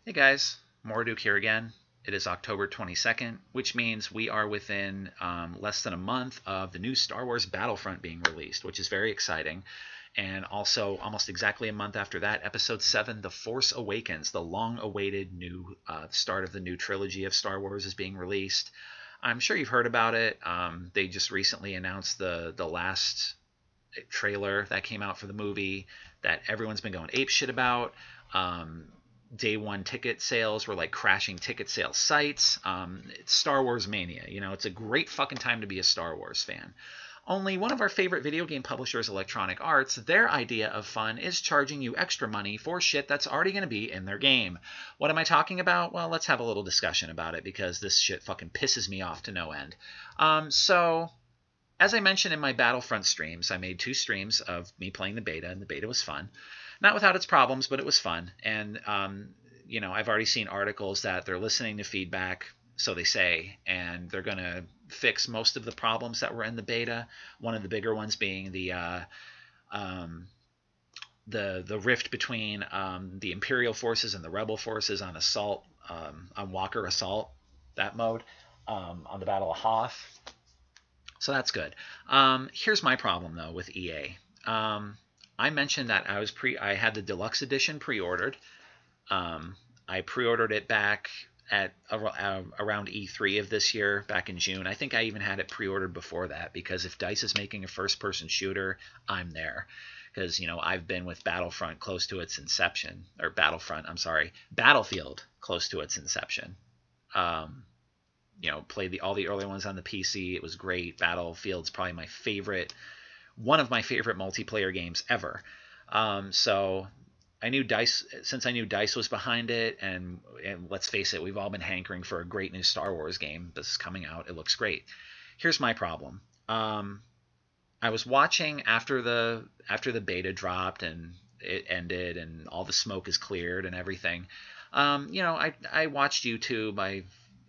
Hey guys, Morduk here again. It is October 22nd, which means we are within less than a month of the new Star Wars Battlefront being released, which is very exciting. And also, almost exactly a month after that, Episode 7, The Force Awakens, the long-awaited new start of the new trilogy of Star Wars, is being released. I'm sure you've heard about it. They just recently announced the last trailer that came out for the movie that everyone's been going apeshit about. Day one ticket sales were like crashing ticket sales sites. It's Star Wars mania. It's a great fucking time to be a Star Wars fan. Only one of our favorite video game publishers, Electronic Arts, their idea of fun is charging you extra money for shit that's already going to be in their game. What am I talking about? Well, let's have a little discussion about it because this shit fucking pisses me off to no end. As I mentioned in my Battlefront streams, I made 2 streams of me playing the beta, and the beta was fun. Not without its problems, but it was fun. And, I've already seen articles that they're listening to feedback, so they say, and they're going to fix most of the problems that were in the beta. One of the bigger ones being the rift between the Imperial forces and the Rebel forces on Assault, on Walker Assault, that mode, on the Battle of Hoth. So that's good. Here's my problem though with EA. I mentioned that I had the deluxe edition pre-ordered. I pre-ordered it back at around E3 of this year, back in June. I think I even had it pre-ordered before that because if DICE is making a first-person shooter, I'm there. Because I've been with Battlefront close to its inception, or Battlefield close to its inception. Played all the early ones on the PC. It was great. Battlefield's probably one of my favorite multiplayer games ever. So I knew DICE was behind it, and let's face it, we've all been hankering for a great new Star Wars game. This is coming out. It looks great. Here's my problem. I was watching after the beta dropped and it ended and all the smoke is cleared and everything. I watched YouTube.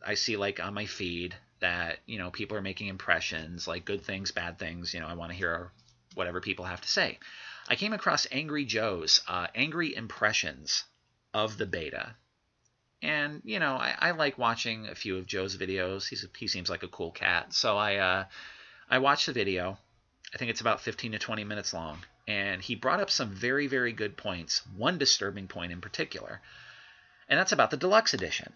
I see like on my feed that people are making impressions, like good things, bad things. I want to hear whatever people have to say. I came across Angry Joe's angry impressions of the beta, and I like watching a few of Joe's videos. He seems like a cool cat, so I watched the video. I think it's about 15 to 20 minutes long, and he brought up some very, very good points. One disturbing point in particular, and that's about the deluxe edition.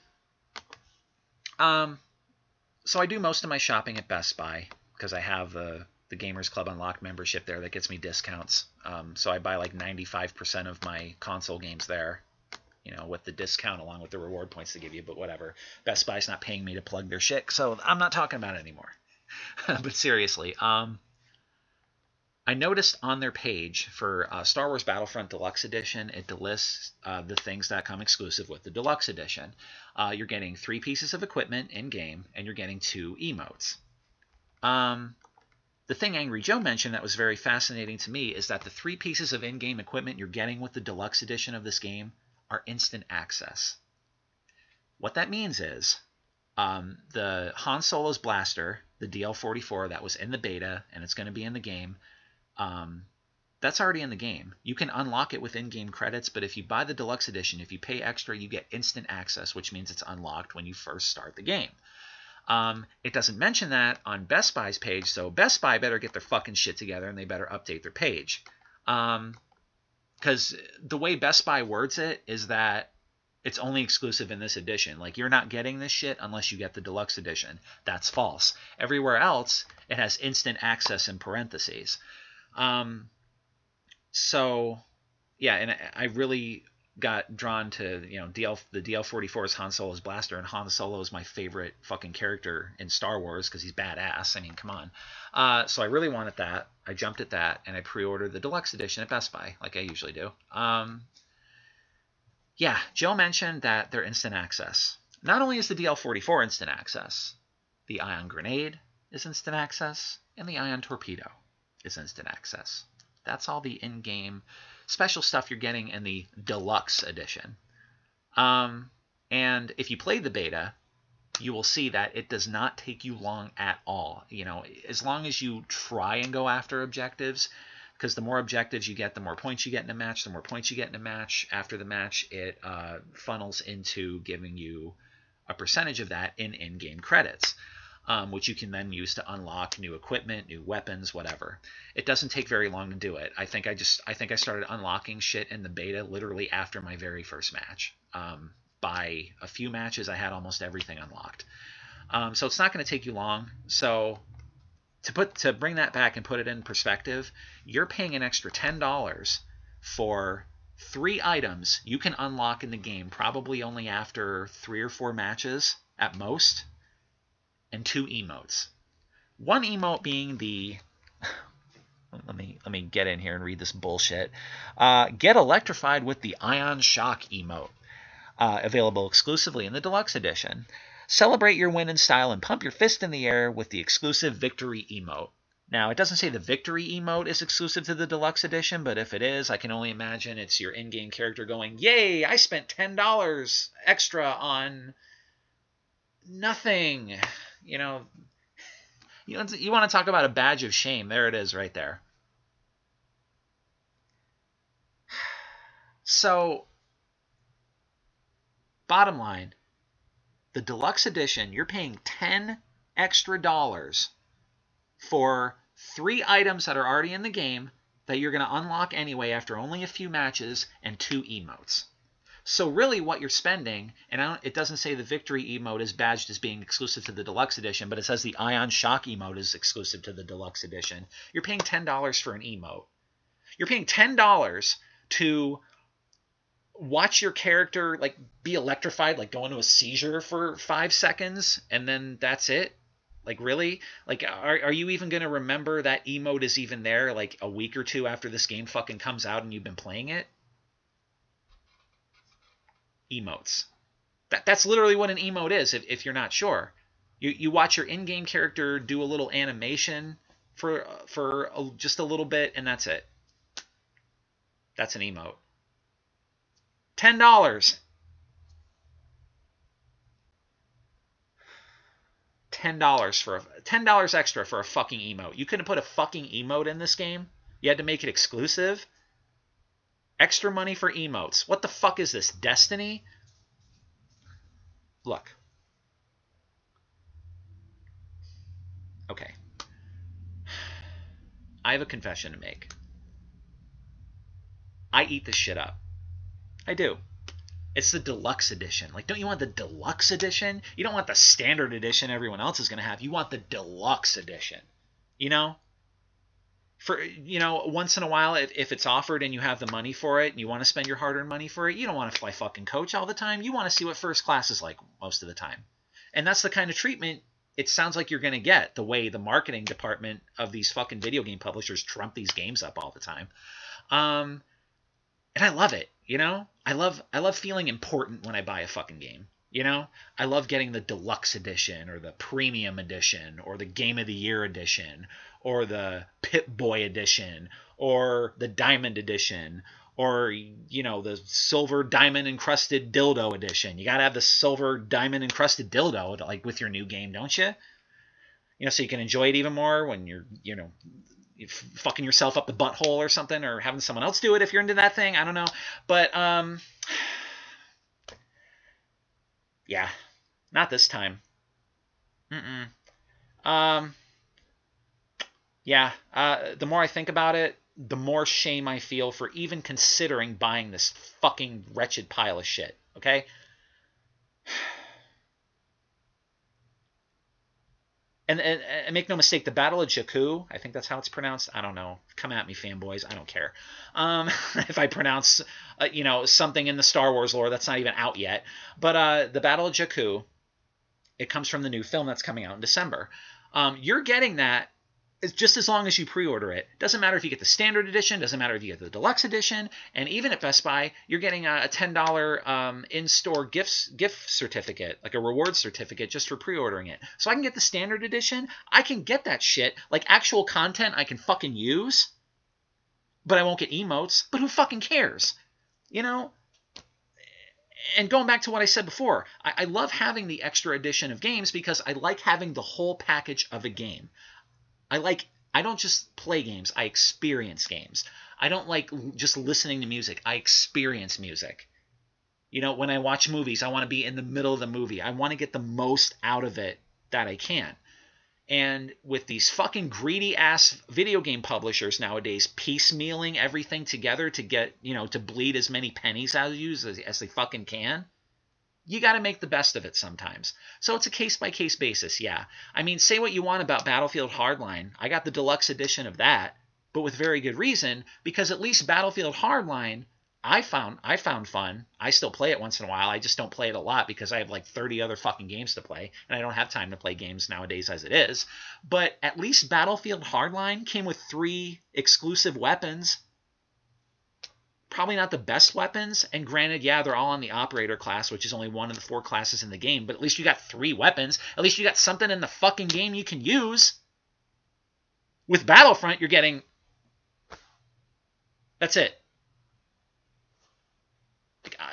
So I do most of my shopping at Best Buy because I have the Gamers Club Unlocked membership there that gets me discounts. So I buy like 95% of my console games there, with the discount along with the reward points they give you. But whatever, Best Buy's not paying me to plug their shit, so I'm not talking about it anymore. But seriously, I noticed on their page for Star Wars Battlefront Deluxe Edition, it lists the things that come exclusive with the Deluxe Edition. You're getting 3 pieces of equipment in-game, and you're getting 2 emotes. The thing Angry Joe mentioned that was very fascinating to me is that the 3 pieces of in-game equipment you're getting with the Deluxe Edition of this game are instant access. What that means is the Han Solo's blaster, the DL-44 that was in the beta, and it's going to be in the game, that's already in the game. You can unlock it with in-game credits, but if you buy the deluxe edition, if you pay extra, you get instant access, which means it's unlocked when you first start the game. It doesn't mention that on Best Buy's page, so Best Buy better get their fucking shit together and they better update their page. Because the way Best Buy words it is that it's only exclusive in this edition. Like, you're not getting this shit unless you get the deluxe edition. That's false. Everywhere else, it has instant access in parentheses. So yeah, and I really got drawn to the DL-44 is Han Solo's blaster, and Han Solo is my favorite fucking character in Star Wars because he's badass. I mean, come on. So I really wanted that. I jumped at that, and I pre-ordered the deluxe edition at Best Buy, like I usually do. Yeah, Joe mentioned that they're instant access. Not only is the DL-44 instant access, the ion grenade is instant access, and the ion torpedo is instant access. That's all the in-game special stuff you're getting in the deluxe edition. And if you play the beta, you will see that it does not take you long at all. As long as you try and go after objectives, because the more objectives you get, the more points you get in a match. The more points you get in a match, after the match, it funnels into giving you a percentage of that in in-game credits, which you can then use to unlock new equipment, new weapons, whatever. It doesn't take very long to do it. I think I started unlocking shit in the beta literally after my very first match. By a few matches, I had almost everything unlocked. So it's not going to take you long. So to bring that back and put it in perspective, you're paying an extra $10 for 3 items you can unlock in the game, probably only after 3 or 4 matches at most, and 2 emotes. One emote being the let me get in here and read this bullshit. Get electrified with the Ion Shock emote, available exclusively in the Deluxe Edition. Celebrate your win in style and pump your fist in the air with the exclusive Victory emote. Now, it doesn't say the Victory emote is exclusive to the Deluxe Edition, but if it is, I can only imagine it's your in-game character going, "Yay, I spent $10 extra on nothing." You know, you want to talk about a badge of shame. There it is right there. So, bottom line, the Deluxe Edition, you're paying $10 extra for 3 items that are already in the game that you're going to unlock anyway after only a few matches, and 2 emotes. So really what you're spending, and it doesn't say the Victory emote is badged as being exclusive to the Deluxe Edition, but it says the Ion Shock emote is exclusive to the Deluxe Edition. You're paying $10 for an emote. You're paying $10 to watch your character like be electrified, like go into a seizure for 5 seconds, and then that's it. Like, really? Like, are you even going to remember that emote is even there like a week or 2 after this game fucking comes out and you've been playing it? Emotes. That's literally what an emote is, if you're not sure. You watch your in-game character do a little animation for just a little bit, and that's it. That's an emote. $10. $10 extra for a fucking emote. You couldn't put a fucking emote in this game. You had to make it exclusive. Extra money for emotes. What the fuck is this? Destiny? Look. Okay. I have a confession to make. I eat this shit up. I do. It's the Deluxe Edition. Like, don't you want the Deluxe Edition? You don't want the Standard Edition everyone else is going to have. You want the Deluxe Edition. You know? Once in a while, if it's offered and you have the money for it and you want to spend your hard-earned money for it, you don't want to fly fucking coach all the time. You want to see what first class is like most of the time. And that's the kind of treatment it sounds like you're going to get, the way the marketing department of these fucking video game publishers trump these games up all the time. And I love it, you know? I love feeling important when I buy a fucking game. You know, I love getting the Deluxe Edition or the Premium Edition or the Game of the Year Edition or the Pip-Boy Edition or the Diamond Edition or, the Silver Diamond Encrusted Dildo Edition. You got to have the Silver Diamond Encrusted Dildo, like, with your new game, don't you? So you can enjoy it even more when you're fucking yourself up the butthole or something, or having someone else do it if you're into that thing. I don't know. But, yeah, not this time. Yeah, the more I think about it, the more shame I feel for even considering buying this fucking wretched pile of shit, okay? And make no mistake, the Battle of Jakku, I think that's how it's pronounced. I don't know. Come at me, fanboys. I don't care. If I pronounce, something in the Star Wars lore that's not even out yet. But the Battle of Jakku, it comes from the new film that's coming out in December. You're getting that just as long as you pre-order it. Doesn't matter if you get the Standard Edition. Doesn't matter if you get the Deluxe Edition. And even at Best Buy, you're getting a $10 in-store gift certificate, like a reward certificate, just for pre-ordering it. So I can get the Standard Edition. I can get that shit, like actual content I can fucking use. But I won't get emotes. But who fucking cares? And going back to what I said before, I love having the extra edition of games because I like having the whole package of a game. I like I don't just play games, I experience games. I don't like just listening to music, I experience music. You know, when I watch movies, I want to be in the middle of the movie. I want to get the most out of it that I can. And with these fucking greedy ass video game publishers nowadays piecemealing everything together to get, you know, to bleed as many pennies out of you as they fucking can, you got to make the best of it sometimes. So it's a case by case basis, yeah. I mean, say what you want about Battlefield Hardline. I got the deluxe edition of that, but with very good reason, because at least Battlefield Hardline I found fun. I still play it once in a while. I just don't play it a lot because I have like 30 other fucking games to play, and I don't have time to play games nowadays as it is. But at least Battlefield Hardline came with 3 exclusive weapons. Probably not the best weapons, and granted, yeah, they're all on the operator class, which is only one of the 4 classes in the game, but at least you got 3 weapons. At least you got something in the fucking game you can use. With Battlefront, you're getting... That's it.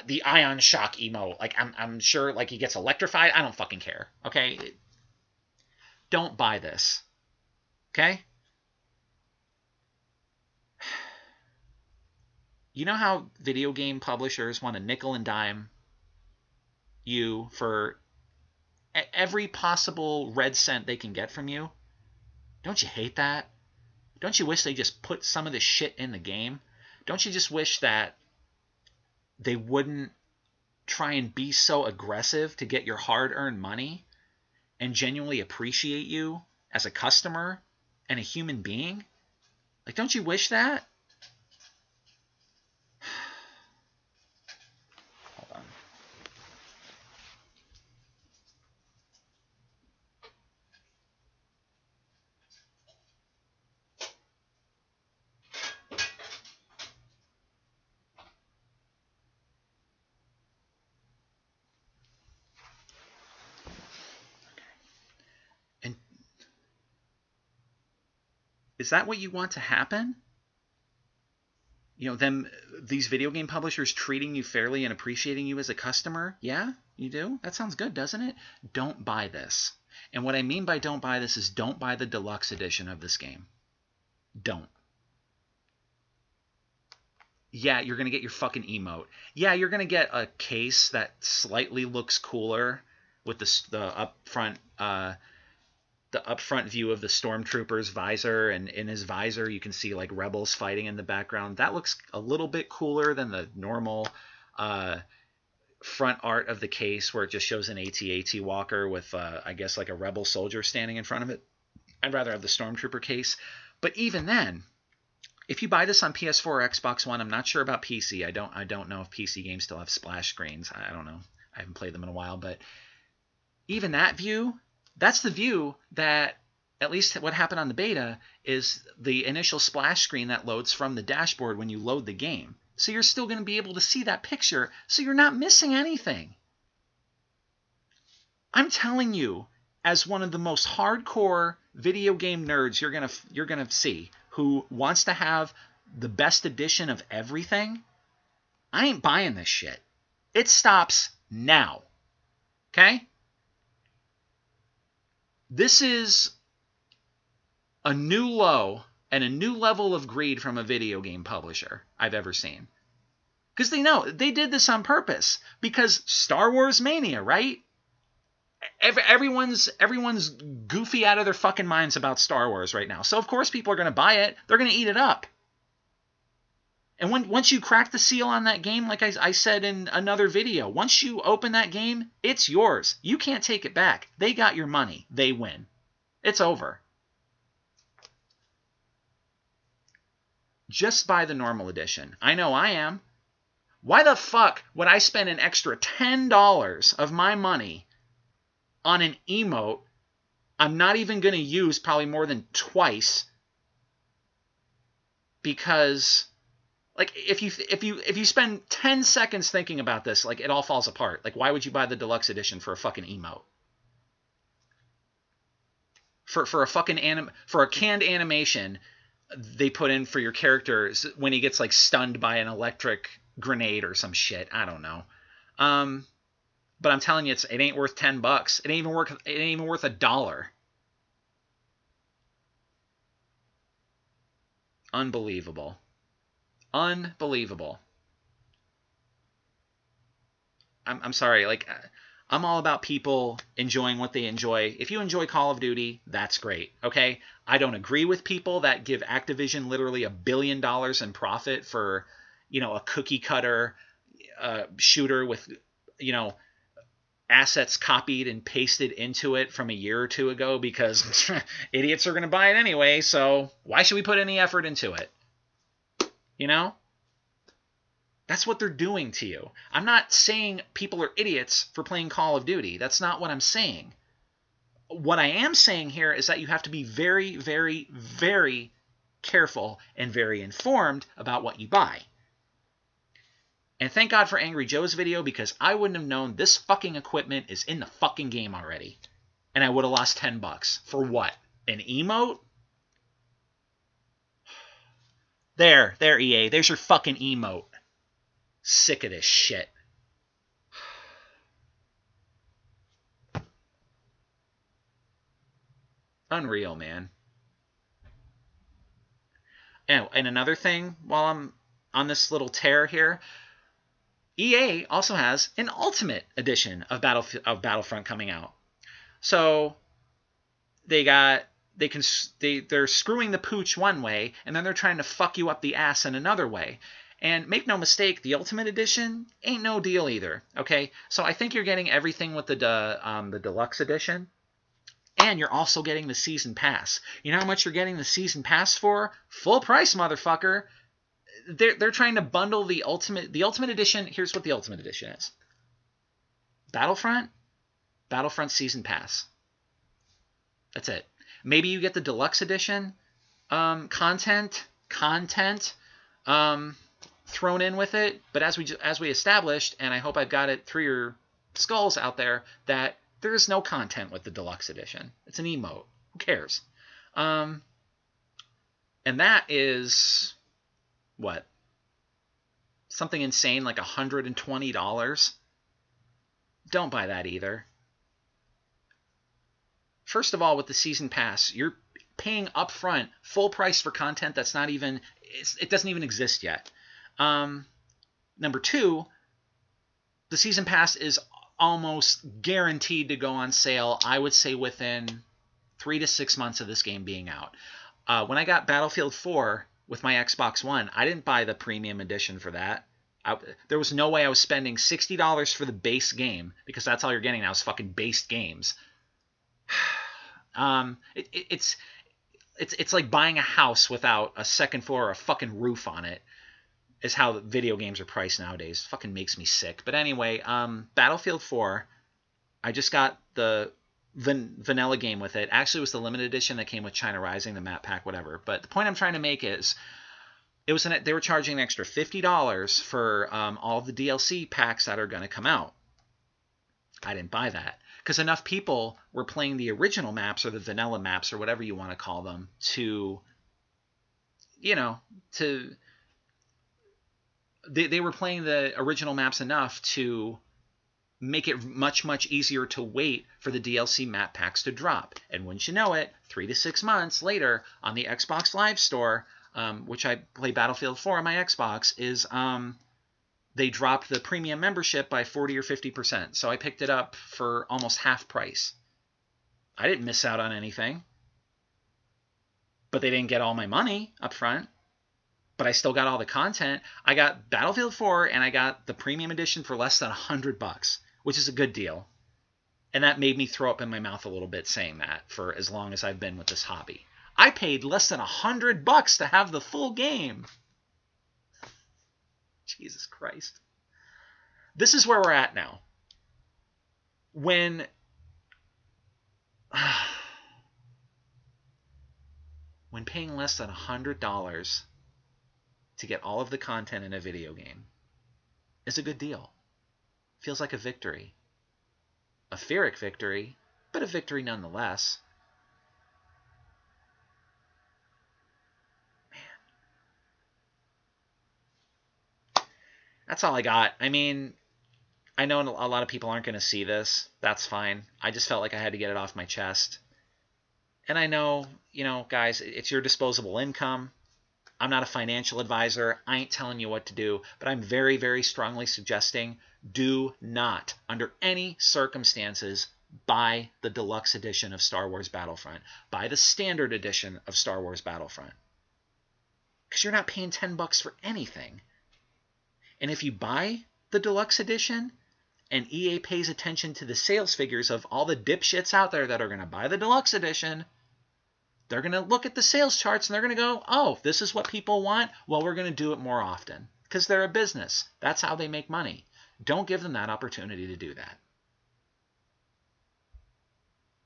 The ion shock emote. Like, I'm sure, like, he gets electrified. I don't fucking care, okay? Don't buy this, okay? You know how video game publishers want to nickel and dime you for every possible red cent they can get from you? Don't you hate that? Don't you wish they just put some of this shit in the game? Don't you just wish that they wouldn't try and be so aggressive to get your hard-earned money and genuinely appreciate you as a customer and a human being? Like, don't you wish that? Hold on. And is that what you want to happen? You know, these video game publishers treating you fairly and appreciating you as a customer? Yeah, you do? That sounds good, doesn't it? Don't buy this. And what I mean by don't buy this is don't buy the deluxe edition of this game. Don't. Yeah, you're going to get your fucking emote. Yeah, you're going to get a case that slightly looks cooler with the upfront view of the stormtrooper's visor, and in his visor you can see like rebels fighting in the background. That looks a little bit cooler than the normal front art of the case where it just shows an AT-AT walker with I guess like a rebel soldier standing in front of it. I'd rather have the stormtrooper case. But even then, if you buy this on PS4 or Xbox One, I'm not sure about PC. I don't know if PC games still have splash screens. I don't know. I haven't played them in a while, but even that view, that's the view that, at least what happened on the beta, is the initial splash screen that loads from the dashboard when you load the game. So you're still going to be able to see that picture, so you're not missing anything. I'm telling you, as one of the most hardcore video game nerds you're gonna see, who wants to have the best edition of everything, I ain't buying this shit. It stops now. Okay? This is a new low and a new level of greed from a video game publisher I've ever seen. Because they know, they did this on purpose. Because Star Wars Mania, right? Everyone's goofy out of their fucking minds about Star Wars right now. So of course people are going to buy it. They're going to eat it up. And once you crack the seal on that game, like I said in another video, once you open that game, it's yours. You can't take it back. They got your money. They win. It's over. Just buy the normal edition. I know I am. Why the fuck would I spend an extra $10 of my money on an emote I'm not even going to use probably more than twice? Because, like, if you spend 10 seconds thinking about this, like, it all falls apart. Like, why would you buy the deluxe edition for a fucking emote? For a fucking for a canned animation they put in for your characters when he gets like stunned by an electric grenade or some shit. I don't know. But I'm telling you, it ain't worth $10. It ain't even worth $1. Unbelievable. Unbelievable. I'm sorry. Like, I'm all about people enjoying what they enjoy. If you enjoy Call of Duty, that's great. Okay. I don't agree with people that give Activision literally $1 billion in profit for, a cookie cutter shooter with, you know, assets copied and pasted into it from a year or two ago because idiots are going to buy it anyway. So why should we put any effort into it? You know? That's what they're doing to you. I'm not saying people are idiots for playing Call of Duty. That's not what I'm saying. What I am saying here is that you have to be very, very, very careful and very informed about what you buy. And thank God for Angry Joe's video because I wouldn't have known this fucking equipment is in the fucking game already. And I would have lost $10. For what? An emote? There, EA. There's your fucking emote. Sick of this shit. Unreal, man. And another thing, while I'm on this little tear here, EA also has an Ultimate Edition of Battlefront coming out. So they're screwing the pooch one way, and then they're trying to fuck you up the ass in another way. And make no mistake, the Ultimate Edition ain't no deal either. Okay, so I think you're getting everything with the Deluxe Edition. And you're also getting the Season Pass. You know how much you're getting the Season Pass for? Full price, motherfucker. They're trying to bundle the Ultimate Edition. Here's what the Ultimate Edition is. Battlefront Season Pass. That's it. Maybe you get the Deluxe Edition content thrown in with it. But as we established, and I hope I've got it through your skulls out there, that there is no content with the Deluxe Edition. It's an emote. Who cares? And that is, what? Something insane like $120. Don't buy that either. First of all, with the Season Pass, you're paying upfront full price for content that's not even, it doesn't even exist yet. Number two, the Season Pass is almost guaranteed to go on sale, I would say within 3 to 6 months of this game being out. When I got Battlefield 4 with my Xbox One, I didn't buy the premium edition for that. There was no way I was spending $60 for the base game, because that's all you're getting now is fucking based games. It's like buying a house without a second floor or a fucking roof on it. Is how video games are priced nowadays. Fucking makes me sick. But anyway, Battlefield 4, I just got the vanilla game with it. Actually, it was the limited edition that came with China Rising, the map pack, whatever. But the point I'm trying to make is, they were charging an extra $50 for all the DLC packs that are going to come out. I didn't buy that because enough people were playing the original maps or the vanilla maps or whatever you want to call them they were playing the original maps enough to make it much, much easier to wait for the DLC map packs to drop. And wouldn't you know it, 3 to 6 months later on the Xbox Live Store, which I play Battlefield 4 on my Xbox, is they dropped the premium membership by 40 or 50%. So I picked it up for almost half price. I didn't miss out on anything. But they didn't get all my money up front. But I still got all the content. I got Battlefield 4 and I got the premium edition for less than $100, which is a good deal. And that made me throw up in my mouth a little bit saying that for as long as I've been with this hobby. I paid less than $100 to have the full game. Jesus Christ. This is where we're at now. When paying less than $100 to get all of the content in a video game is a good deal. Feels like a victory. A Pyrrhic victory, but a victory nonetheless. Man. That's all I got. I mean, I know a lot of people aren't going to see this. That's fine. I just felt like I had to get it off my chest. And I know, guys, it's your disposable income. I'm not a financial advisor. I ain't telling you what to do, but I'm very, very strongly suggesting do not, under any circumstances, buy the deluxe edition of Star Wars Battlefront. Buy the standard edition of Star Wars Battlefront. Because you're not paying $10 for anything. And if you buy the deluxe edition and EA pays attention to the sales figures of all the dipshits out there that are going to buy the deluxe edition, they're going to look at the sales charts and they're going to go, oh, this is what people want? Well, we're going to do it more often. Because they're a business. That's how they make money. Don't give them that opportunity to do that.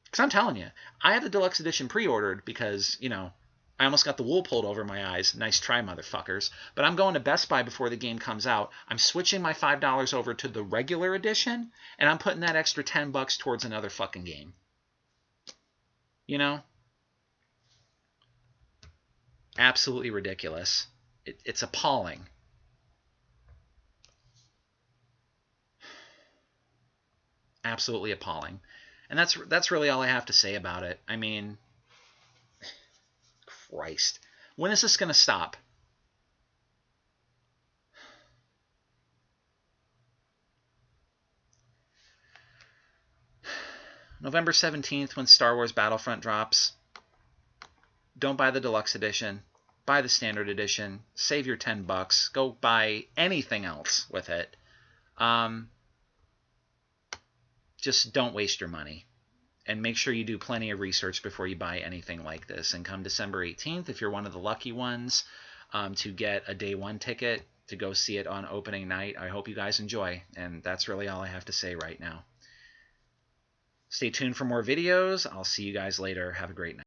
Because I'm telling you, I have the deluxe edition pre-ordered because, you know, I almost got the wool pulled over my eyes. Nice try, motherfuckers. But I'm going to Best Buy before the game comes out. I'm switching my $5 over to the regular edition, and I'm putting that extra $10 towards another fucking game. You know? Absolutely ridiculous. It's appalling. Absolutely appalling. And that's really all I have to say about it. I mean, Christ. When is this going to stop? November 17th, when Star Wars Battlefront drops, don't buy the deluxe edition. Buy the standard edition. Save your $10. Go buy anything else with it. Just don't waste your money. And make sure you do plenty of research before you buy anything like this. And come December 18th, if you're one of the lucky ones to get a day one ticket to go see it on opening night, I hope you guys enjoy. And that's really all I have to say right now. Stay tuned for more videos. I'll see you guys later. Have a great night.